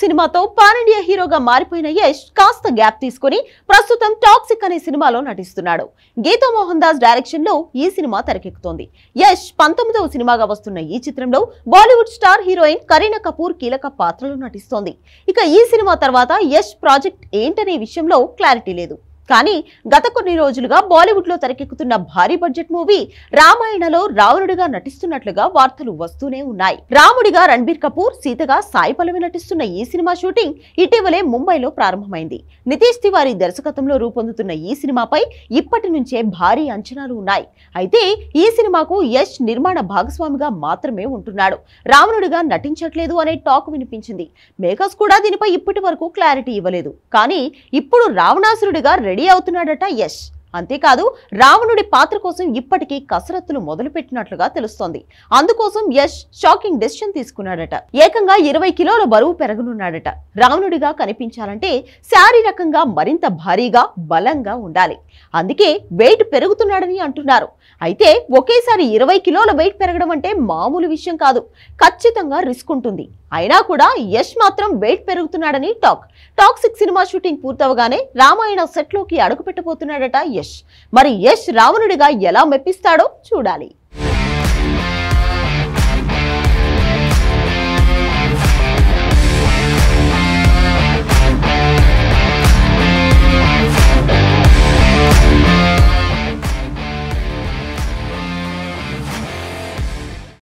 సినిమాతో pan India హీరోగా మారిపోయిన యష్ కాస్త గ్యాప్ తీసుకుని ప్రస్తుతం టాక్సిక్ అనే సినిమాలో నటిస్తున్నాడు. గీతా మోహన్ దాస్ డైరెక్షన్ లో ఈ సినిమా తెరకెక్కుతోంది. యష్ 19వ సినిమాగా వస్తున్న ఈ చిత్రంలో బాలీవుడ్ స్టార్ హీరోయిన్ కరీనా కపూర్ కీలక పాత్రలో నటిస్తోంది. ఇక ఈ సినిమా తర్వాత యష్ ప్రాజెక్ట్ ఏంటనే విషయంలో క్లారిటీ లేదు. కానీ గత కొన్ని రోజులుగా బాలీవుడ్ లో తెరకెక్కుతున్న భారీ బడ్జెట్ మూవీ రామాయణలో రావణుడిగా నటిస్తున్నట్లుగా వార్తలు వస్తూనే ఉన్నాయి. రాముడిగా రణబీర్ కపూర్, సీతగా సాయి పల్లవి నటిస్తున్న ఈ సినిమా షూటింగ్ ఇటీవలే ముంబైలో ప్రారంభమైంది. నితీష్ తివారీ దర్శకత్వంలో రూపొందుతున్న ఈ సినిమాపై ఇప్పటి నుంచే భారీ అంచనాలు ఉన్నాయి. అయితే ఈ సినిమాకు యష్ నిర్మాణ భాగస్వామిగా మాత్రమే ఉంటున్నాడు. రావణుడిగా నటించట్లేదు అనే టాక్ వినిపించింది. మేకర్స్ కూడా దీనిపై ఇప్పటి వరకు క్లారిటీ ఇవ్వలేదు. కానీ ఇప్పుడు రావణాసురుడిగా రెడీ అవుతున్నాడట యష్. అంతేకాదు రావణుడి పాత్ర కోసం ఇప్పటికీ కసరత్తులు మొదలు పెట్టినట్లుగా తెలుస్తోంది. అందుకోసం యష్ షాకింగ్ డెసిషన్ తీసుకున్నాడట. ఏకంగా 20 కిలోల బరువు పెరగనున్నాడట. రావణుడిగా కనిపించాలంటే శారీరకంగా మరింత భారీగా బలంగా ఉండాలి. అందుకే వెయిట్ పెరుగుతున్నాడని అంటున్నారు. అయితే ఒకేసారి 20 కిలోల వెయిట్ పెరగడం అంటే మామూలు విషయం కాదు. ఖచ్చితంగా రిస్క్ ఉంటుంది. అయినా కూడా యష్ మాత్రం వెయిట్ పెరుగుతున్నాడని టాక్. టాక్సిక్ సినిమా షూటింగ్ పూర్తవగానే రామాయణ సెట్ లోకి అడుగు పెట్టబోతున్నాడట యష్. మరి యష్ రావణుడిగా ఎలా మెప్పిస్తాడో చూడాలి.